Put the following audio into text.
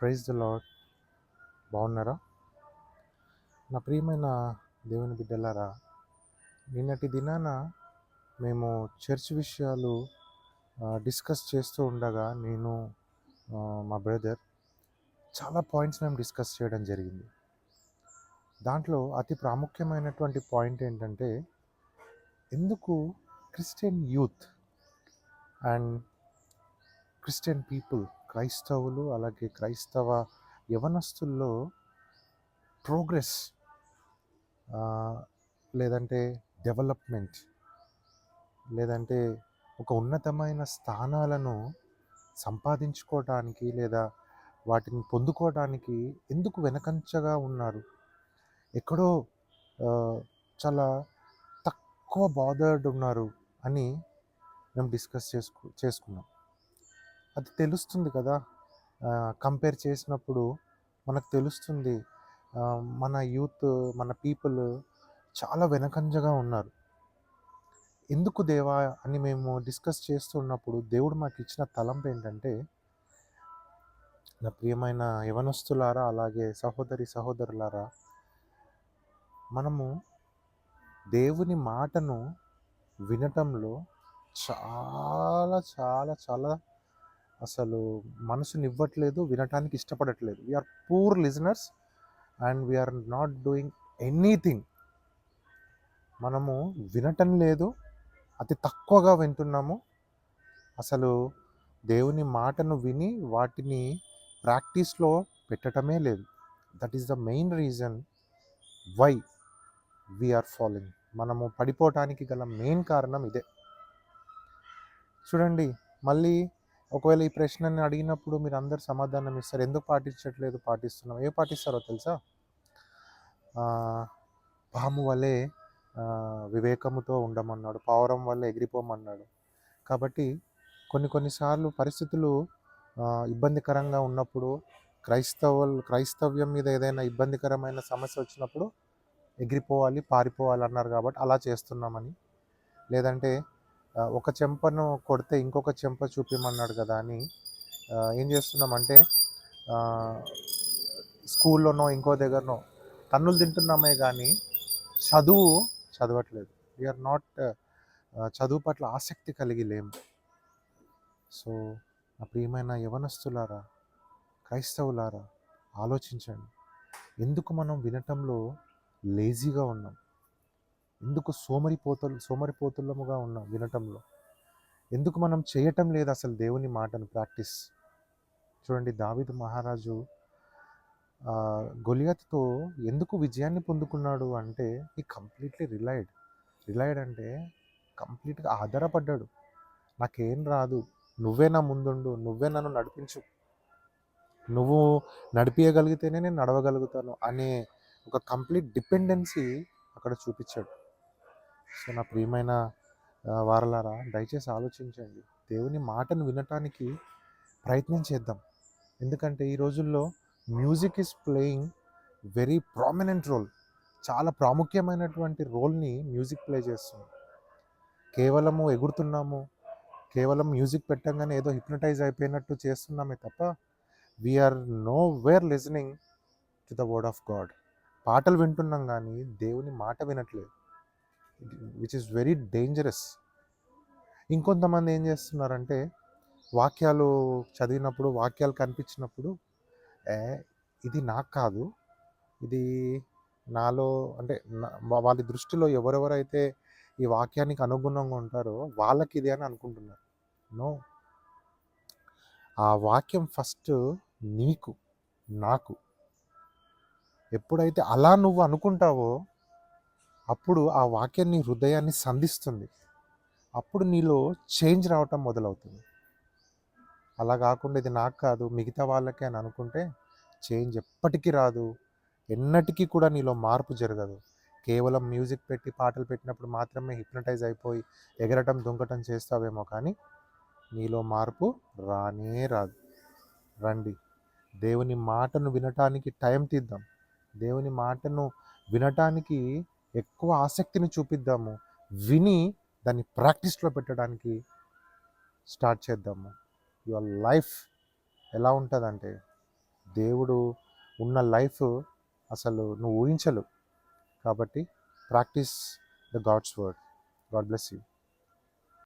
Praise the lord. బాగున్నారా? నా ప్రియమైన దేవుని బిడ్డలారా, నిన్నటి దినాన మేము చర్చ్ విషయాలు డిస్కస్ చేస్తూ ఉండగా నేను మా బ్రదర్ చాలా పాయింట్స్ మేము డిస్కస్ చేయడం జరిగింది. దాంట్లో అతి ప్రాముఖ్యమైనటువంటి పాయింట్ ఏంటంటే, ఎందుకు Christian youth and Christian people, క్రైస్తవులు అలాగే క్రైస్తవ యవనస్తుల్లో ప్రోగ్రెస్ లేదంటే డెవలప్మెంట్ లేదంటే ఒక ఉన్నతమైన స్థానాలను సంపాదించుకోవటానికి లేదా వాటిని పొందుకోవడానికి ఎందుకు వెనకంచగా ఉన్నారు? ఎక్కడో చాలా తక్కువ బాదర్డ్ ఉన్నారు అని మేము డిస్కస్ చేసుకున్నాం. అది తెలుస్తుంది కదా, కంపేర్ చేసినప్పుడు మనకు తెలుస్తుంది. మన యూత్, మన పీపుల్ చాలా వెనకంజగా ఉన్నారు. ఎందుకు దేవా అని మేము డిస్కస్ చేస్తున్నప్పుడు దేవుడు మాకు ఇచ్చిన తలంపు ఏంటంటే, నా ప్రియమైన యవనస్తులారా అలాగే సహోదరులారా, మనము దేవుని మాటను వినటంలో చాలా చాలా చాలా అసలు మనసునివ్వట్లేదు, వినటానికి ఇష్టపడట్లేదు. We are poor listeners and we are not doing anything. మనము వినటం లేదు, అతి తక్కువగా వింటున్నాము. అసలు దేవుని మాటను విని వాటిని ప్రాక్టీస్లో పెట్టడమే లేదు. That is the main reason why we are following. మనము పడిపోవటానికి గల మెయిన్ కారణం ఇదే. చూడండి, మళ్ళీ ఒకవేళ ఈ ప్రశ్నని అడిగినప్పుడు మీరు అందరు సమాధానం ఇస్తారు, ఎందుకు పాటించట్లేదు? పాటిస్తున్నాం. ఏ పాటిస్తారో తెలుసా? పాము వలె వివేకముతో ఉండమన్నాడు, పావురం వల్ల ఎగిరిపోమన్నాడు. కాబట్టి కొన్నిసార్లు పరిస్థితులు ఇబ్బందికరంగా ఉన్నప్పుడు, క్రైస్తవ్యం మీద ఏదైనా ఇబ్బందికరమైన సమస్య వచ్చినప్పుడు ఎగిరిపోవాలి, పారిపోవాలి అన్నారు కాబట్టి అలా చేస్తున్నామని, లేదంటే ఒక చెంపను కొడితే ఇంకొక చెంప చూపించమన్నాడు కదా అని ఏం చేస్తున్నామంటే స్కూల్లోనో ఇంకో దగ్గరనో తన్నులు తింటున్నామే కానీ చదవట్లేదు. వీఆర్ నాట్ చదువు పట్ల ఆసక్తి కలిగి లేము. సో నా ప్రియమైన యవనస్తులారా, క్రైస్తవులారా, ఆలోచించండి. ఎందుకు మనం వినటంలో లేజీగా ఉన్నాం? ఎందుకు సోమరిపోతులముగా ఉన్నాం వినటంలో? ఎందుకు మనం చేయటం లేదు అసలు దేవుని మాటను ప్రాక్టీస్? చూడండి, దావీదు మహారాజు గొలియాతుతో ఎందుకు విజయాన్ని పొందుకున్నాడు అంటే, ఈ కంప్లీట్లీ రిలైడ్ అంటే కంప్లీట్గా ఆధారపడ్డాడు. నాకేం రాదు, నువ్వే నా ముందుండు, నువ్వే నన్ను నడిపించు, నువ్వు నడిపించగలిగితేనే నేను నడవగలుగుతాను అనే ఒక కంప్లీట్ డిపెండెన్సీ అక్కడ చూపించాడు. సో నా ప్రియమైన వారలారా, దయచేసి ఆలోచించండి. దేవుని మాటను వినటానికి ప్రయత్నం చేద్దాం. ఎందుకంటే ఈ రోజుల్లో music is playing very prominent role. చాలా ప్రాముఖ్యమైనటువంటి రోల్ని మ్యూజిక్ ప్లే చేస్తుంది. కేవలము ఎగురుతున్నాము, కేవలం మ్యూజిక్ పెట్టంగానే ఏదో హిప్నటైజ్ అయిపోయినట్టు చేస్తున్నామే తప్ప we are nowhere listening to the word of God. పాటలు వింటున్నాం కానీ దేవుని మాట వినట్లేదు, విచ్ ఇస్ వెరీ డేంజరస్. ఇంకొంతమంది ఏం చేస్తున్నారంటే, వాక్యాలు చదివినప్పుడు, వాక్యాలు కనిపించినప్పుడు, ఇది నాకు కాదు, ఇది నాలో అంటే వాళ్ళ దృష్టిలో ఎవరెవరైతే ఈ వాక్యానికి అనుగుణంగా ఉంటారో వాళ్ళకి ఇది అని అనుకుంటున్నారు. నో, ఆ వాక్యం ఫస్ట్ నీకు నాకు. ఎప్పుడైతే అలా నువ్వు అనుకుంటావో అప్పుడు ఆ వాక్యం నీ హృదయాన్ని సంధిస్తుంది. అప్పుడు నీలో చేంజ్ రావటం మొదలవుతుంది. అలా కాకుండా ఇది నాకు కాదు మిగతా వాళ్ళకే అని అనుకుంటే చేంజ్ ఎప్పటికీ రాదు, ఎన్నటికీ కూడా నీలో మార్పు జరగదు. కేవలం మ్యూజిక్ పెట్టి పాటలు పెట్టినప్పుడు మాత్రమే హిప్నటైజ్ అయిపోయి ఎగరటం దుంకటం చేస్తావేమో కానీ నీలో మార్పు రానే రాదు. రండి, దేవుని మాటను వినటానికి టైం తీద్దాం. దేవుని మాటను వినటానికి ఎక్కువ ఆసక్తిని చూపిద్దాము. విని దాన్ని ప్రాక్టీస్లో పెట్టడానికి స్టార్ట్ చేద్దాము. యువర్ లైఫ్ ఎలా ఉంటుందంటే దేవుడు ఉన్న లైఫ్ అసలు నువ్వు ఊహించలేవు. కాబట్టి practice the God's word. God bless you.